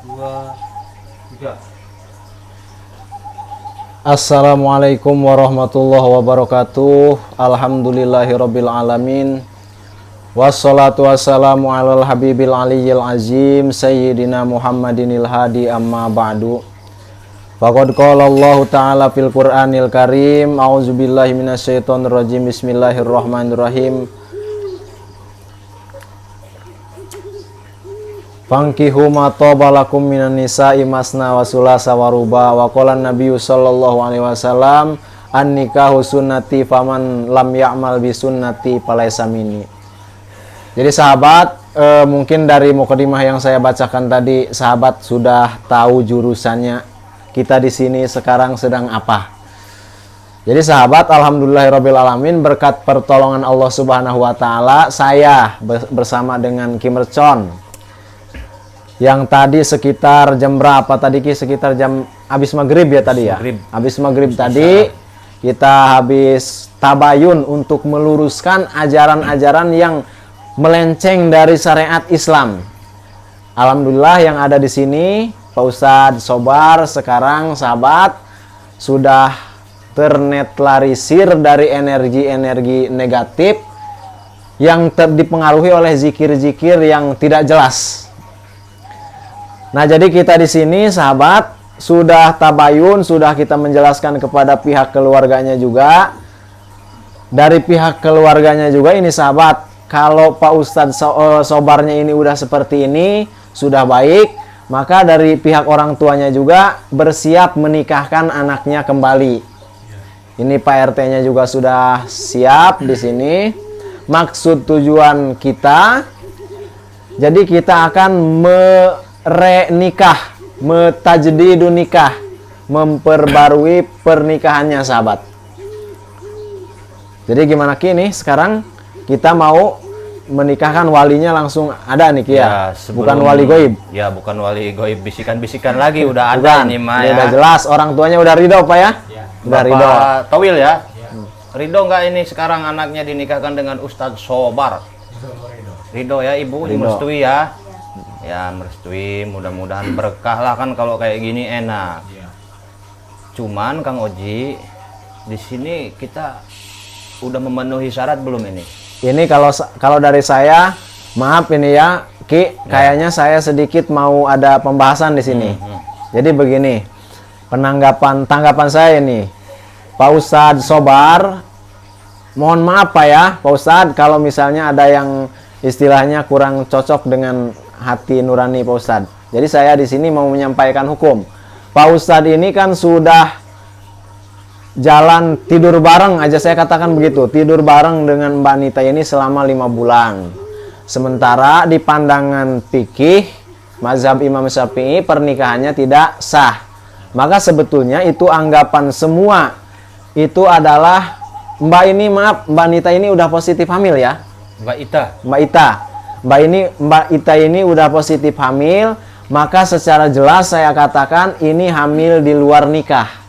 dua, tiga. Assalamualaikum warahmatullahi wabarakatuh. Alhamdulillahirabbil alamin. Wassalatu wassalamu alal habibil aliyyil azim sayyidina Muhammadinil hadi amma ba'du. Faqad qala Allah ta'ala fil Qur'anil Karim, a'udzubillahi minasyaitonir rajim. Bismillahirrahmanirrahim. Fankihu ma taba lakum minan nisa'i masna wa sulasa wa ruba wa qala nabiyyu sallallahu alaihi wasallam an-nikahu sunnati faman lam ya'mal bi sunnati falaysa minni. Jadi sahabat, mungkin dari mukadimah yang saya bacakan tadi, sahabat sudah tahu jurusannya. Kita di sini sekarang sedang apa? Jadi sahabat, alhamdulillahirabbil alamin, berkat pertolongan Allah Subhanahu wa taala, saya bersama dengan Ki Mercon yang tadi sekitar jam berapa tadi Ki? Sekitar jam habis maghrib ya tadi ya? Habis maghrib tadi kita habis tabayun untuk meluruskan ajaran-ajaran yang melenceng dari syariat Islam. Alhamdulillah yang ada di sini Pak Ustadz Sobar sekarang sahabat sudah ternetralisir dari energi-energi negatif yang dipengaruhi oleh zikir-zikir yang tidak jelas. Nah, jadi kita di sini sahabat sudah tabayun, sudah kita menjelaskan kepada pihak keluarganya juga. Dari pihak keluarganya juga ini sahabat, kalau Pak Ustadz Sobarnya ini udah seperti ini, sudah baik, maka dari pihak orang tuanya juga bersiap menikahkan anaknya kembali. Ini Pak RT-nya juga sudah siap di sini. Maksud tujuan kita, jadi kita akan merenikah, metajdidun nikah, memperbarui pernikahannya sahabat. Jadi gimana Ki nih sekarang? Kita mau menikahkan walinya langsung ada nih Ki ya, bukan wali goib. Ya, bukan wali goib, bisikan-bisikan lagi udah ada nih Maya. Udah jelas, orang tuanya udah ridho Pak ya? Udah ridho. Towil ya? Ridho nggak ini sekarang anaknya dinikahkan dengan Ustadz Sobar? Ridho ya Ibu, merestui ya? Ya merestui, mudah-mudahan berkah lah kan kalau kayak gini enak. Cuman Kang Oji, di sini kita udah memenuhi syarat belum ini? Ini kalau dari saya, maaf ini ya, Ki, kayaknya saya sedikit mau ada pembahasan di sini. Jadi begini, tanggapan saya ini, Pak Ustadz Sobar, mohon maaf Pak ya, Pak Ustadz, kalau misalnya ada yang istilahnya kurang cocok dengan hati nurani Pak Ustadz. Jadi saya di sini mau menyampaikan hukum. Pak Ustadz ini kan sudah jalan tidur bareng aja, saya katakan begitu, tidur bareng dengan Mbak Nita ini selama 5 bulan. Sementara di pandangan fikih mazhab Imam Syafi'i pernikahannya tidak sah. Maka sebetulnya itu anggapan semua itu adalah Mbak Nita ini udah positif hamil ya. Mbak Ita ini udah positif hamil, maka secara jelas saya katakan ini hamil di luar nikah.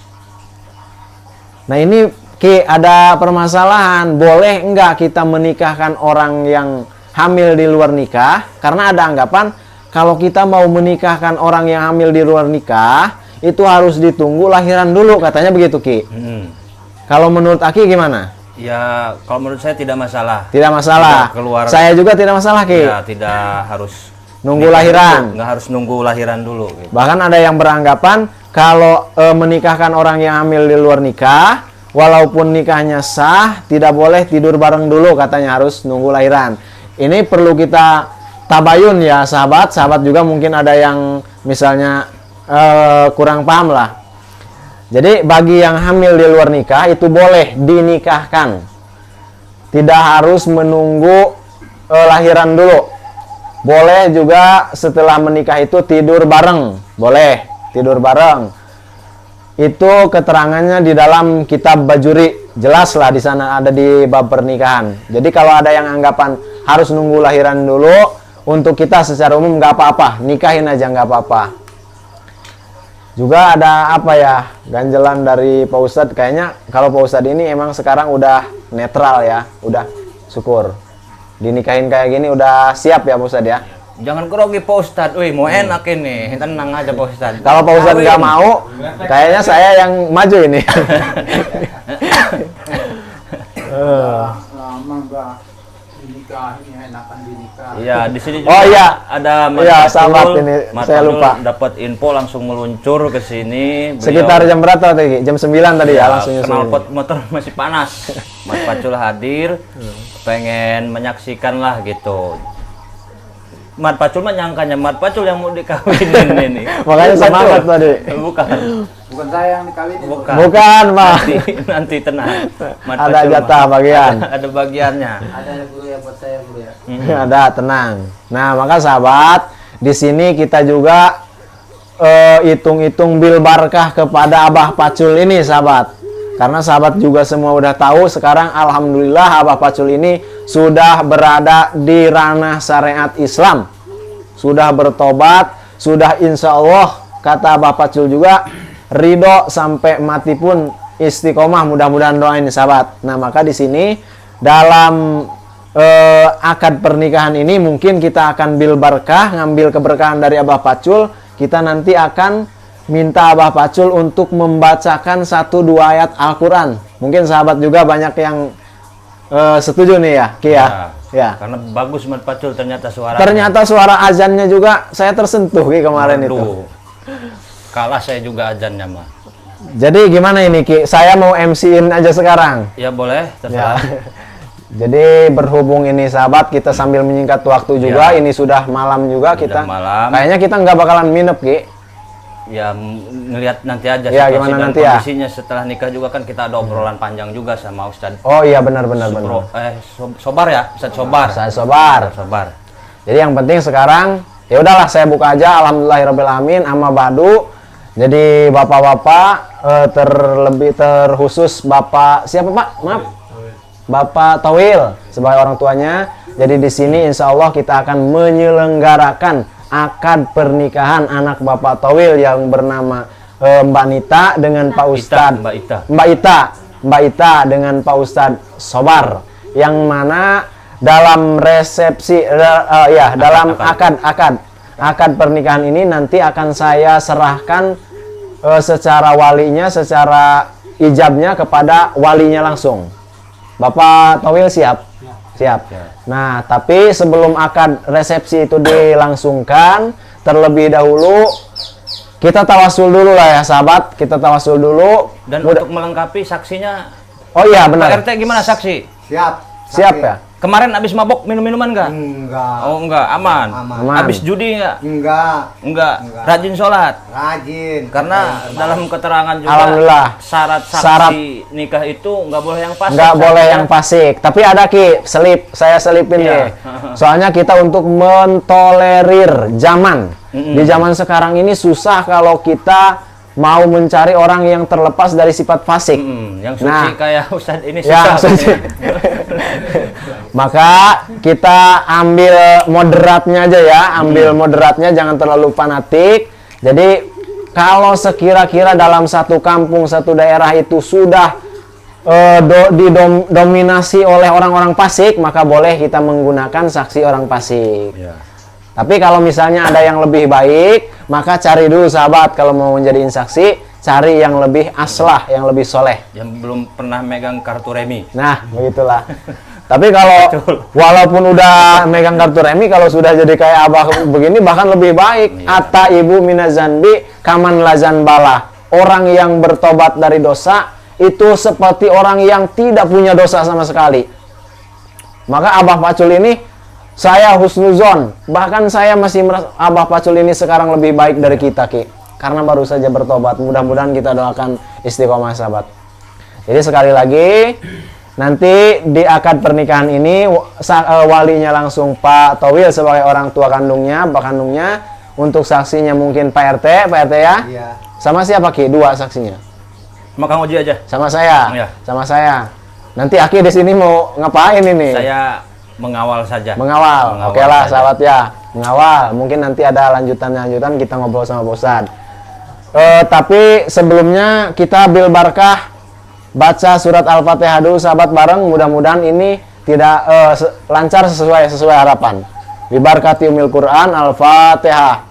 Nah ini Ki, ada permasalahan, boleh enggak kita menikahkan orang yang hamil di luar nikah? Karena ada anggapan kalau kita mau menikahkan orang yang hamil di luar nikah, itu harus ditunggu lahiran dulu, katanya begitu Ki. Kalau menurut Aki gimana? Ya kalau menurut saya tidak masalah. Tidak masalah. Saya juga tidak masalah Ki. Ya tidak harus nunggu lahiran. Nggak harus nunggu lahiran dulu. Gitu. Bahkan ada yang beranggapan kalau menikahkan orang yang hamil di luar nikah, walaupun nikahnya sah, tidak boleh tidur bareng dulu, katanya harus nunggu lahiran. Ini perlu kita tabayun ya sahabat. Sahabat juga mungkin ada yang misalnya kurang paham lah. Jadi bagi yang hamil di luar nikah itu boleh dinikahkan, tidak harus menunggu lahiran dulu. Boleh juga setelah menikah itu tidur bareng, boleh tidur bareng. Itu keterangannya di dalam kitab Bajuri, jelas lah di sana ada di bab pernikahan. Jadi kalau ada yang anggapan harus nunggu lahiran dulu, untuk kita secara umum nggak apa-apa, nikahin aja nggak apa-apa. Juga ada apa ya, ganjelan dari Pak Ustadz, kayaknya kalau Pak Ustadz ini emang sekarang udah netral ya, udah syukur. Dinikahin kayak gini udah siap ya Pak Ustadz ya? Jangan grogi Pak Ustadz. Wih, mau enak ini. Tenang aja Pak Ustadz. Kalau Pak Ustadz nggak mau, kayaknya saya yang maju ini. Lama enggak dinikah, ini enakan dinikah. Iya, di sini juga Oh, iya. ada Iya, sahabat ini, Mat saya Padul lupa. dapat info langsung meluncur ke sini. Beliau- Sekitar jam berapa tadi? Jam 9 tadi ya, langsung nyusul. knalpot motor masih panas. Mat Pacul hadir, pengen menyaksikan lah gitu. Mat Pacul mah nyangkanya Mat Pacul yang mau dikawinin ini. Makanya Mat semangat Pacul. tadi. Bukan. Bukan saya yang dikawinin. Bukan. Bukan, Pak. Nanti tenang. Mat Ada Pacul jatah mah. bagian. Ada bagiannya. Ada guru ya buat saya guru ya. Ada, tenang. Nah, maka sahabat, di sini kita juga hitung-hitung bil barkah kepada Abah Pacul ini, sahabat. Karena sahabat juga semua udah tahu sekarang alhamdulillah Abah Pacul ini sudah berada di ranah syariat Islam. Sudah bertobat, sudah insya Allah kata Abah Pacul juga ridho sampai mati pun istiqomah, mudah-mudahan doain sahabat. Nah, maka di sini dalam akad pernikahan ini mungkin kita akan bil barkah, ngambil keberkahan dari Abah Pacul. Kita nanti akan minta Abah Pacul untuk membacakan 1-2 ayat Al-Quran. Mungkin sahabat juga banyak yang setuju nih ya, Ki ya. Ya. Karena bagus Mat Pacul ternyata suara. Ternyata suara azannya juga saya tersentuh Ki kemarin itu. Kalah saya juga azannya mah. Jadi gimana ini Ki? Saya mau MC-in aja sekarang. Ya boleh, Ya. terserah. Jadi berhubung ini sahabat kita sambil menyingkat waktu juga. Ya. Ini sudah malam juga kita. malam. Kayaknya kita nggak bakalan minep Ki. Ya ngelihat nanti aja Ya, situasi gimana dan nanti ya? kondisinya setelah nikah juga kan kita ada obrolan panjang juga sama Ustadz Oh iya benar-benar benar. Sobar ya, Ustadz Sobar. Saya sobar. Ustadz Sobar. Jadi yang penting sekarang ya udahlah saya buka aja alhamdulillahirabbil amma ba'du. Jadi bapak-bapak terlebih terkhusus Bapak siapa Pak? Maaf. Bapak Tawil sebagai orang tuanya. Jadi di sini insya Allah kita akan menyelenggarakan akad pernikahan anak Bapak Tawil yang bernama Mbak Nita dengan Pak Ustadz Mbak Ita dengan Pak Ustadz Sobar, yang mana dalam resepsi dalam akad pernikahan ini nanti akan saya serahkan secara walinya, secara ijabnya kepada walinya langsung. Bapak Tawil siap? Siap. Nah, tapi sebelum akad resepsi itu dilangsungkan, terlebih dahulu kita tawasul dulu lah ya sahabat. Kita tawasul dulu. Dan untuk melengkapi saksinya, Oh iya benar. Pak RT gimana saksi? Siap ya? Kemarin abis mabok minum-minuman nggak? Enggak. Oh enggak, aman. Aman. Abis judi nggak? Enggak. Enggak. Enggak. Rajin sholat. Rajin. Karena dalam keterangan juga Alhamdulillah. syarat saksi Syarat. nikah itu nggak boleh yang fasik. Nggak boleh Saksinya. yang fasik. Tapi ada Ki, saya selipin Iya. nih. Soalnya kita untuk mentolerir zaman. Di zaman sekarang ini susah kalau kita mau mencari orang yang terlepas dari sifat fasik. Yang suci Nah. kayak Ustadz ini Ya, susah. suci. Maka kita ambil moderatnya aja ya, ambil moderatnya, jangan terlalu fanatik. Jadi kalau sekira-kira dalam satu kampung, satu daerah itu sudah didominasi oleh orang-orang fasik, maka boleh kita menggunakan saksi orang fasik. Ya. Tapi kalau misalnya ada yang lebih baik, maka cari dulu sahabat kalau mau menjadiin saksi, cari yang lebih aslah, yang lebih soleh. Yang belum pernah megang kartu remi. Nah, begitulah. Tapi kalau walaupun udah megang kartu remi, kalau sudah jadi kayak abah begini bahkan lebih baik. Ata ibu minazanbi kaman lazan bala. Orang yang bertobat dari dosa itu seperti orang yang tidak punya dosa sama sekali. Maka Abah Pacul ini saya husnuzon. Bahkan saya masih merasa Abah Pacul ini sekarang lebih baik dari kita, Ki. Karena baru saja bertobat. Mudah-mudahan kita doakan istiqomah sahabat. Jadi sekali lagi, nanti di akad pernikahan ini walinya langsung Pak Tawil sebagai orang tua kandungnya, Pak kandungnya. Untuk saksinya mungkin Pak RT ya? Iya. Sama siapa Ki? 2 saksinya. Sama Kang Oji aja. Sama saya. Iya. Sama saya. Nanti Aki di sini mau ngapain ini? Saya mengawal saja. Mengawal. Oke lah saja. sahabat ya. Mengawal. Mungkin nanti ada lanjutan kita ngobrol sama Pak Ustadz. Tapi sebelumnya kita bil barkah baca surat Al-Fatihah dulu sahabat bareng. Mudah-mudahan ini tidak lancar sesuai harapan. Bibarakati umil Quran. Al-Fatihah.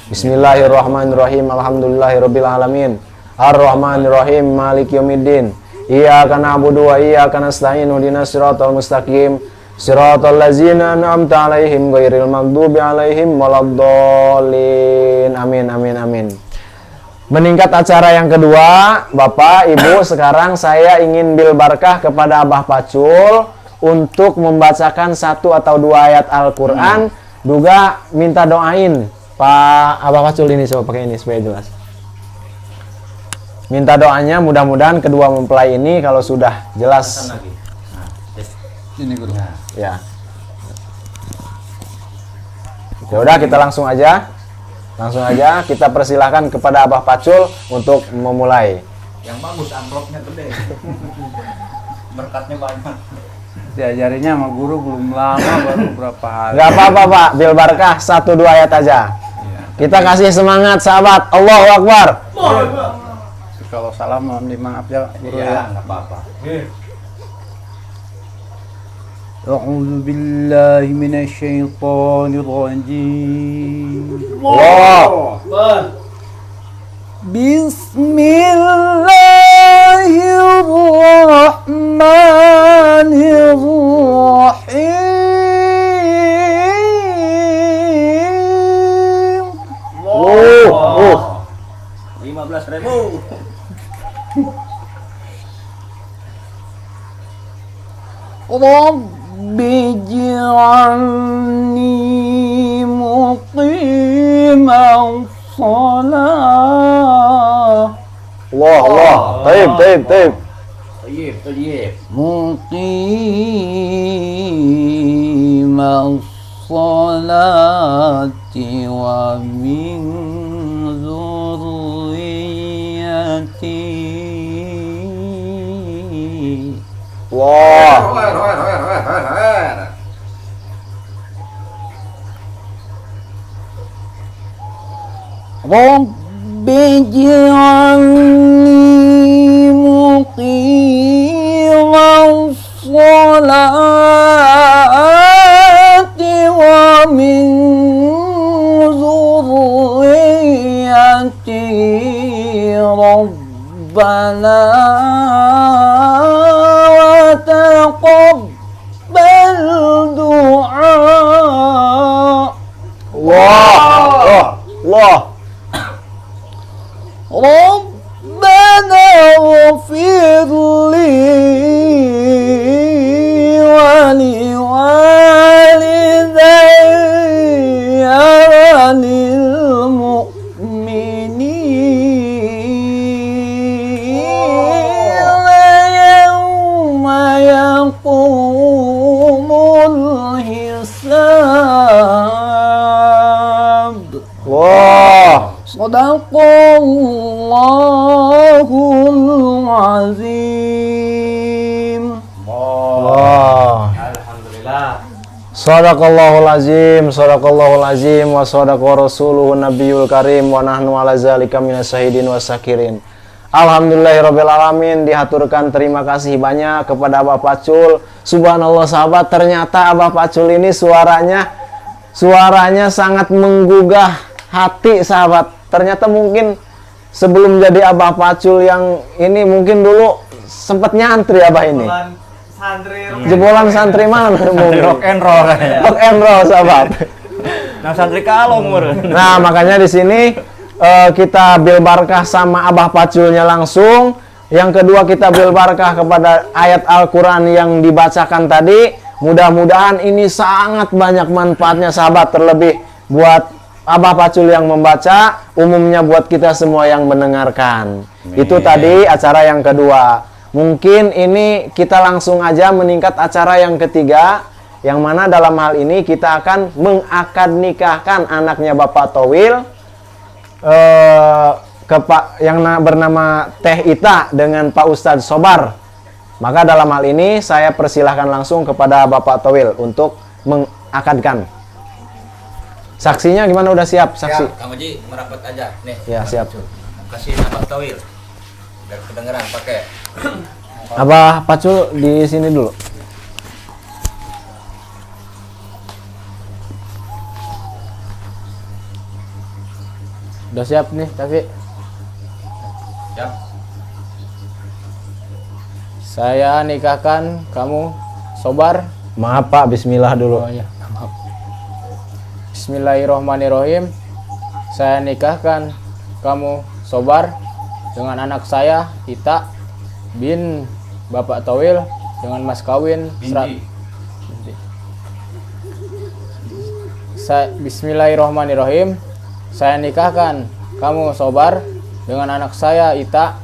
Bismillahirrahmanirrahim. Alhamdulillahirabbil alamin. Ar-Rahmanirrahim. Maliki yaumiddin. Iyyaka na'budu wa iyyaka nasta'in. Ihdinas siratal mustaqim. Siratal ladzina an'amta 'alaihim ghairil maghdubi 'alaihim waladdallin. Amin amin amin. Meningkat acara yang kedua, Bapak, Ibu, sekarang saya ingin bil barkah kepada Abah Pacul untuk membacakan 1 atau 2 ayat Al-Quran, juga minta doain Pak Abah Pacul ini, coba pakai ini supaya jelas. Minta doanya, mudah-mudahan kedua mempelai ini kalau sudah jelas. Ini guru. Ya. Ya udah, kita langsung aja. Langsung aja kita persilahkan kepada Abah Pacul untuk memulai. Yang bagus amplopnya gede. Berkatnya banyak. Diajarinya sama guru belum lama, baru berapa hari. Gak apa-apa Pak, bil barkah 1-2 ayat aja. Kita kasih semangat sahabat. Allahu Akbar. Kalau salah mohon dimaaf ya guru ya. Enggak apa-apa. A'udzu billahi minasy syaithanir rajim. Allah. Bismillahirrahmanirrahim. 15.000. Rabbi ij'alni muqiman shalah. Allah. Taib. Tayyib. Muqiman shalati wa min zurriyyati. Allah. Rabbi ij'alni muqiman sholati wa min zurriyyati Rabbana wa taqabbal du'a. Allah. Rabbana ighfir li wa li walidayya wa lil mu'minina yawma yaqumul hisab. Allah. Sadaqallahul azim. Allah. Alhamdulillah. Sadaqallahul azim wa sadaqa rasuluhu nabiyul karim wa nahnu ala zalika minas syahidin wa syakirin. Alhamdulillahirabbil alamin. Dihaturkan terima kasih banyak kepada Abah Pacul. Subhanallah sahabat, ternyata Abah Pacul ini suaranya sangat menggugah hati sahabat. Ternyata mungkin sebelum jadi Abah Pacul yang ini mungkin dulu sempat nyantri Abah ini. Jebolan santri mana? Rock and roll kayaknya. Rock and roll sahabat. Nah, santri kalong mur. Nah, makanya di sini kita bil barkah sama Abah Paculnya langsung. Yang kedua kita bil barkah kepada ayat Al-Quran yang dibacakan tadi. Mudah-mudahan ini sangat banyak manfaatnya sahabat, terlebih buat Abah Pacul yang membaca, umumnya buat kita semua yang mendengarkan. Itu tadi acara yang kedua. Mungkin ini kita langsung aja meningkat acara yang ketiga, yang mana dalam hal ini kita akan mengakad nikahkan anaknya Bapak Towil yang bernama Teh Ita dengan Pak Ustadz Sobar. Maka dalam hal ini saya persilahkan langsung kepada Bapak Towil untuk mengakadkan. Saksinya gimana, udah siap saksi? Siap, Kang Haji merapat aja nih. Ya, siap. Kasih Abah Towil. Biar kedengeran pakai. Abah Pacul di sini dulu. Udah siap nih, tapi Siap. saya nikahkan kamu Sobar. Maaf Pak, bismillah dulu. Oh iya, maaf. Bismillahirrahmanirrahim. Saya nikahkan kamu Sobar dengan anak saya Ita bin Bapak Towil dengan mas kawin Bismillahirrahmanirrahim. Saya nikahkan kamu Sobar dengan anak saya Ita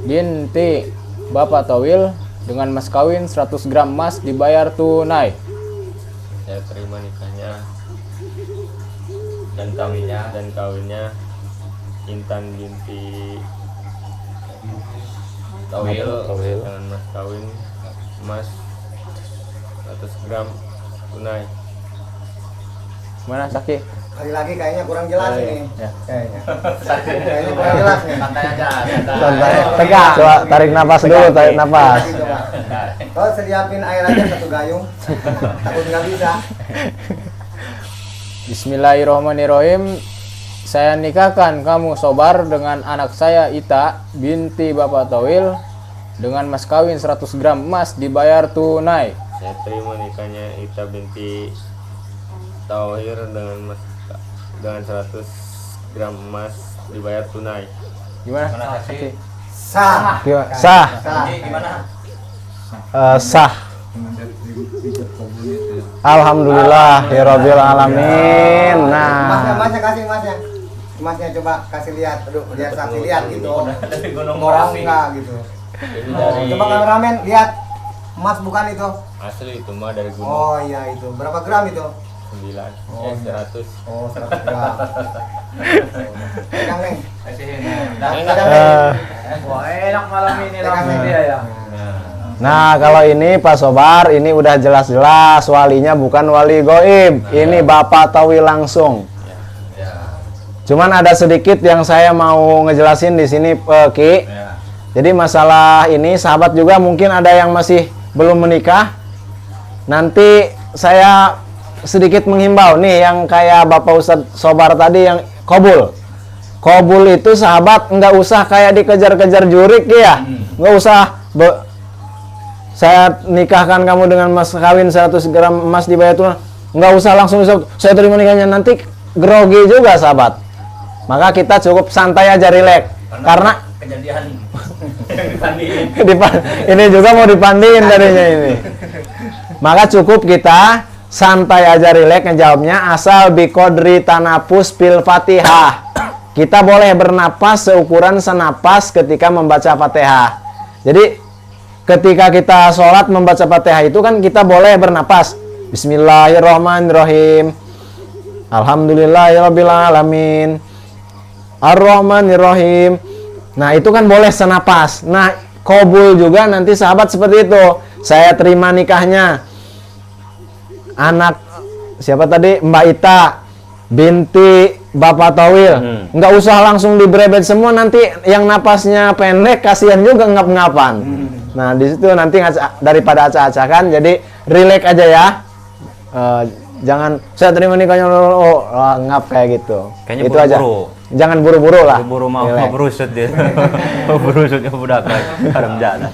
binti Bapak Towil dengan mas kawin 100 gram emas dibayar tunai. Saya terima nikahnya Dan kawinnya Intan binti Towil. dengan mas kawin emas 100 gram tunai. Mana Saki? Kali lagi kayaknya kurang jelas ini. Ya. Kayaknya kurang jelas nih. Santai aja, Santai. Tegak. Coba tarik napas dulu, tarik napas. Kau sediapin air aja 1 gayung. Takut nggak bisa. Bismillahirrahmanirrahim. Saya nikahkan kamu Sobar dengan anak saya Ita binti Bapak Towil dengan mas kawin 100 gram emas dibayar tunai. Saya terima nikahnya Ita binti Tauhir dengan 100 gram emas dibayar tunai. Gimana? Gimana, Saki? Sah. Sah. Sah. Ini gimana? Sah. Alhamdulillah ya Rabbil alamin. Masnya Nah, kasih masnya. Masnya coba kasih lihat. Aduh, biar saksi lihat gitu. Dari Gunung Orang Merapi. enggak gitu. Ini Oh, dari coba kameramen lihat. Emas bukan itu. asli itu mah dari gunung Oh iya itu. Berapa gram itu? 9 Oh, 100. Oh, 100 gram. Pegang, Neng. Wah, enak malam ini Pegang, langsung Neng. dia ya. nah kalau ini Pak Sobar, ini udah jelas-jelas walinya bukan wali goib. Ini Bapak Towil langsung. Cuman ada sedikit yang saya mau ngejelasin di sini, Ki. Jadi masalah ini sahabat juga mungkin ada yang masih belum menikah. Nanti saya sedikit menghimbau nih yang kayak Bapak Ustadz Sobar tadi yang kobul. Kobul itu sahabat nggak usah kayak dikejar-kejar jurik ya. Nggak usah saya nikahkan kamu dengan mas kawin 100 gram emas dibayar tunai. Nggak usah langsung saya terima nikahnya, nanti grogi juga sahabat. Maka kita cukup santai aja, rileks. Karena kejadian yang dipandiin. ini juga mau dipandiin tadinya ini. Maka cukup kita santai aja, rileks ngejawabnya, asal biqodri tanapus bil Fatihah. Kita boleh bernapas seukuran senapas ketika membaca Fatihah. Jadi ketika kita sholat membaca Fatihah itu kan kita boleh bernapas. Bismillahirrahmanirrahim. Alhamdulillahirabbil alamin. Ar-Rahmanirrahim. Nah, itu kan boleh senapas. Nah, kobul juga nanti sahabat seperti itu. Saya terima nikahnya anak siapa tadi? Mbak Ita binti Bapak Towil. Nggak usah langsung dibrebet semua, nanti yang napasnya pendek kasihan juga ngap-ngapan. Nah, di situ nanti daripada acak-acakan, jadi rileks aja ya. Jangan saya terima nikahnya ngap kayak gitu. Kayaknya itu aja. buru-buru. Jangan buru-buru lah. Buru mau Rileks. berusut dia. Berusutnya budak lagi. Haram jalan.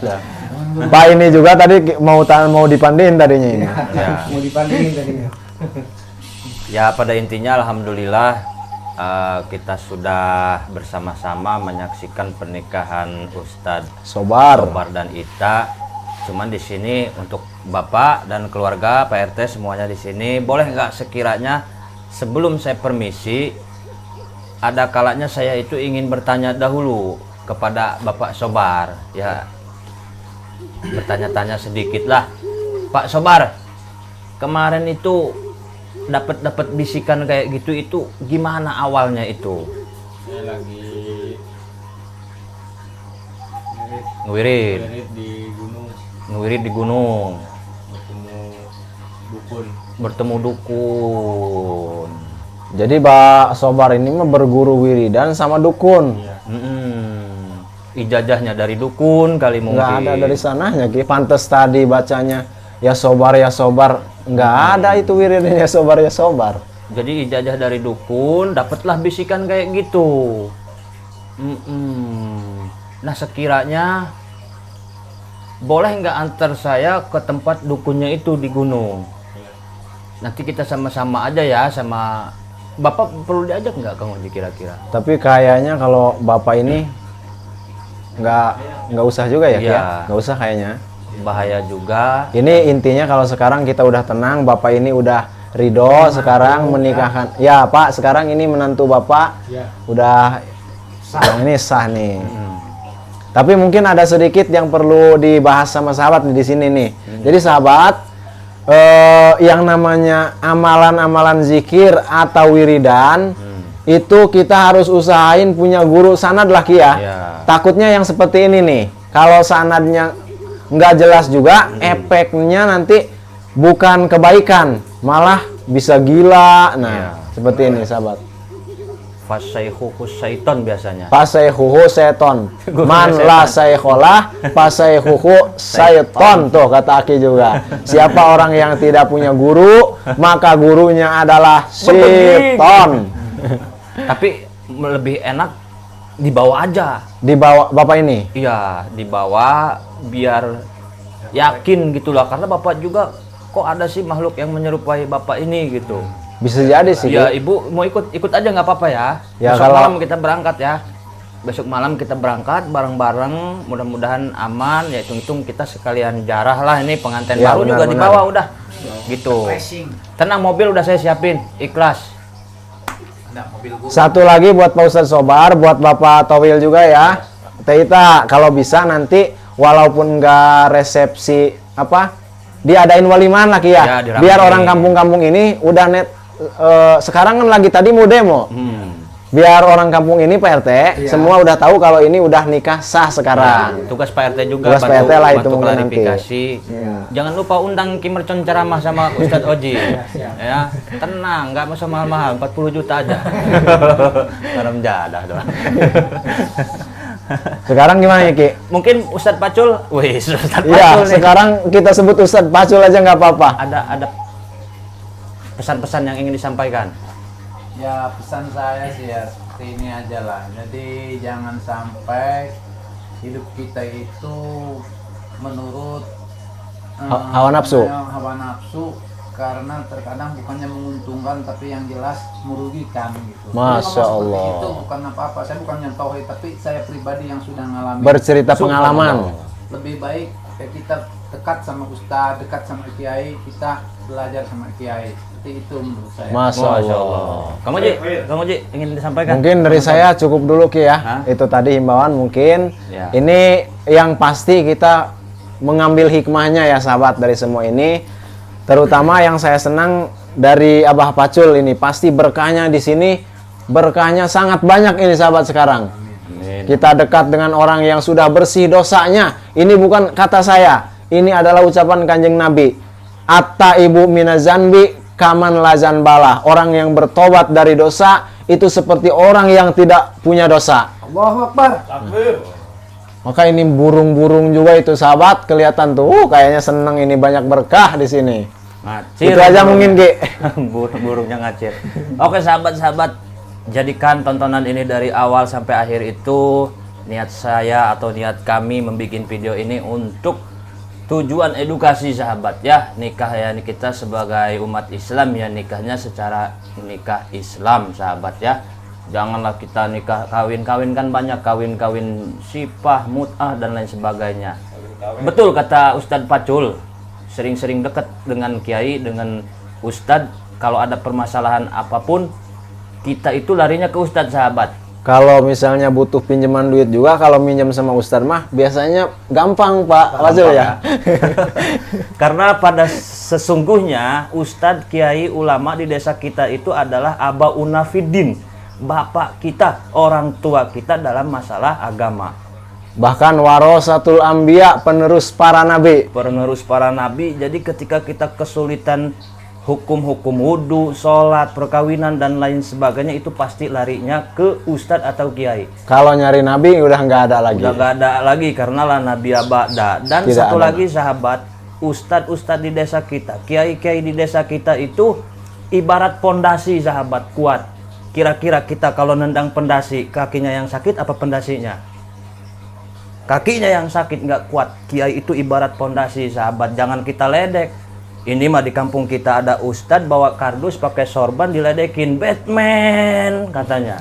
Pak ini juga tadi mau dipandiin tadinya ini. Ya. Mau dibandingin tadinya. Ya, pada intinya alhamdulillah kita sudah bersama-sama menyaksikan pernikahan Ustadz Sobar. Sobar dan Ita. Cuman di sini untuk Bapak dan keluarga Pak RT semuanya di sini, boleh nggak sekiranya sebelum saya permisi, ada kalanya saya itu ingin bertanya dahulu kepada Bapak Sobar, ya, bertanya-tanya sedikit lah. Pak Sobar, kemarin itu dapat bisikan kayak gitu, itu gimana awalnya itu? Saya lagi Ngewirid di gunung di gunung, bertemu dukun. Jadi Pak Sobar ini mah berguru wiridan sama dukun. Ijazahnya dari dukun kali mungkin. Nggak ada dari sananya, Ki. Pantes tadi bacanya ya Sobar, nggak ada itu wiridan ya Sobar. Jadi ijazah dari dukun, dapatlah bisikan kayak gitu. Nah sekiranya boleh nggak antar saya ke tempat dukunnya itu di gunung? Nanti kita sama-sama aja ya, sama Bapak perlu diajak nggak Kang Oji kira-kira? Tapi kayaknya kalau Bapak ini nggak usah juga ya, Ki, Iya. ya? Nggak usah kayaknya. Bahaya juga. Ini intinya kalau sekarang kita udah tenang, Bapak ini udah ridho sekarang menikahkan. Ya Pak, sekarang ini menantu Bapak udah yang ini sah nih. Tapi mungkin ada sedikit yang perlu dibahas sama sahabat di sini nih. Jadi sahabat, yang namanya amalan-amalan zikir atau wiridan itu kita harus usahain punya guru sanad lah Ki ya. Iya. Takutnya yang seperti ini nih, kalau sanadnya nggak jelas juga, efeknya nanti bukan kebaikan, malah bisa gila. Nah, seperti ini sahabat. Fasaihuhu syaiton biasanya. Pasaihuhu seton, man la saikholah, pasaihuhu syaiton. Tuh kata Aki juga. Siapa orang yang tidak punya guru, maka gurunya adalah syaiton. Tapi lebih enak dibawa aja. Dibawa Bapak ini. Iya, dibawa biar yakin gitulah, karena Bapak juga kok ada sih makhluk yang menyerupai Bapak ini gitu. Bisa jadi sih. Ya Ki. Ibu mau ikut aja nggak apa-apa ya. Ya, Besok kalau- malam kita berangkat ya. Besok malam kita berangkat bareng-bareng, mudah-mudahan aman. Ya hitung-hitung kita sekalian jarah lah, ini pengantin Ya, baru juga benar-benar. dibawa udah. Gitu. Tenang, mobil udah saya siapin, ikhlas. Ada mobil gua. Satu lagi buat Pak Ustadz Sobar, buat Bapak Towil juga ya. Teita, kalau bisa nanti walaupun nggak resepsi apa, diadain waliman lagi Ya, ya. diramein. Biar orang kampung-kampung ini udah net. Sekarang kan lagi tadi mau demo. Biar orang kampung ini Pak RT semua udah tahu kalau ini udah nikah sah sekarang. Tugas Pak RT juga Tugas Pak RT lah itu bantu mungkin nanti. klarifikasi. Jangan lupa undang Kim Mercon ceramah sama Ustadz Oji. Ya, tenang, nggak usah mahal-mahal, 40 juta aja. Karam jadah doang. Sekarang gimana ya Ki? Mungkin Ustadz Pacul, wih Ustadz Pacul Iya, nih. sekarang kita sebut Ustadz Pacul aja nggak apa-apa. Ada pesan-pesan yang ingin disampaikan. Ya pesan saya sih ya seperti ini aja lah. Jadi jangan sampai hidup kita itu menurut Hawa nafsu. hawa nafsu, karena terkadang bukannya menguntungkan tapi yang jelas merugikan gitu. Jadi Masya ngomong seperti Allah. Itu bukan apa-apa. Saya bukan nyontohin, tapi saya pribadi yang sudah ngalamin. Bercerita pengalaman. Lebih baik kita dekat sama ustadz, dekat sama kiai, kita belajar sama kiai. Seperti itu menurut saya. Masya Allah. Kamu Oji ingin disampaikan? Mungkin dari saya cukup dulu Ki ya. Hah? Itu tadi himbauan mungkin. Ya. Ini yang pasti kita mengambil hikmahnya ya sahabat dari semua ini. Terutama yang saya senang dari Abah Pacul ini, pasti berkahnya di sini, berkahnya sangat banyak ini sahabat sekarang. Kita dekat dengan orang yang sudah bersih dosanya. Ini bukan kata saya, ini adalah ucapan Kanjeng Nabi. Atta ibu minazanbi kaman lazan balah. Orang yang bertobat dari dosa itu seperti orang yang tidak punya dosa. Allahu Akbar. Maka ini burung-burung juga itu sahabat, kelihatan tuh kayaknya seneng ini, banyak berkah di sini. Ngacir. Itu aja mungkin Ki. Burung-burungnya ngacir. Oke sahabat-sahabat, jadikan tontonan ini dari awal sampai akhir itu niat saya atau niat kami membuat video ini untuk tujuan edukasi sahabat ya. Nikah ya, kita sebagai umat Islam ya nikahnya secara nikah Islam sahabat ya. Janganlah kita nikah kawin-kawin, kan banyak kawin-kawin sipah, mut'ah dan lain sebagainya. Betul kata Ustadz Pacul, sering-sering dekat dengan kiai, dengan Ustadz. Kalau ada permasalahan apapun, kita itu larinya ke Ustadz sahabat. Kalau misalnya butuh pinjaman duit juga, kalau minjem sama Ustadz mah biasanya gampang Pak Wazul ya. Karena pada sesungguhnya Ustadz, kiai, ulama di desa kita itu adalah abauna fiddin, bapak kita, orang tua kita dalam masalah agama. Bahkan warasatul anbiya, penerus para nabi. Penerus para nabi. Jadi ketika kita kesulitan hukum-hukum wudhu, sholat, perkawinan dan lain sebagainya, itu pasti larinya ke ustadz atau kiai. Kalau nyari nabi udah nggak ada lagi. Udah gak ada lagi karena lah nabi abada. Dan Tidak satu ada. lagi sahabat, ustadz-ustadz di desa kita, kiai-kiai di desa kita itu ibarat pondasi sahabat kuat. Kira-kira kita kalau nendang pondasi, kakinya yang sakit apa pondasinya? Kakinya yang sakit, nggak kuat. Kiai itu ibarat pondasi sahabat, jangan kita ledek. Ini mah di kampung kita ada ustadz bawa kardus pakai sorban diledekin, Batman katanya.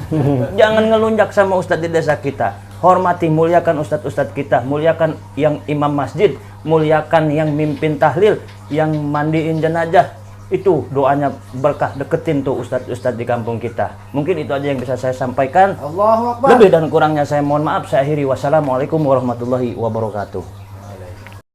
Jangan ngelunjak sama ustadz di desa kita. Hormati, muliakan ustadz-ustadz kita, muliakan yang imam masjid, muliakan yang mimpin tahlil, yang mandiin jenazah. Itu doanya berkah, deketin tuh ustadz-ustadz di kampung kita. Mungkin itu aja yang bisa saya sampaikan. Allahu Akbar. Lebih dan kurangnya saya mohon maaf. Saya akhiri. Wassalamualaikum warahmatullahi wabarakatuh.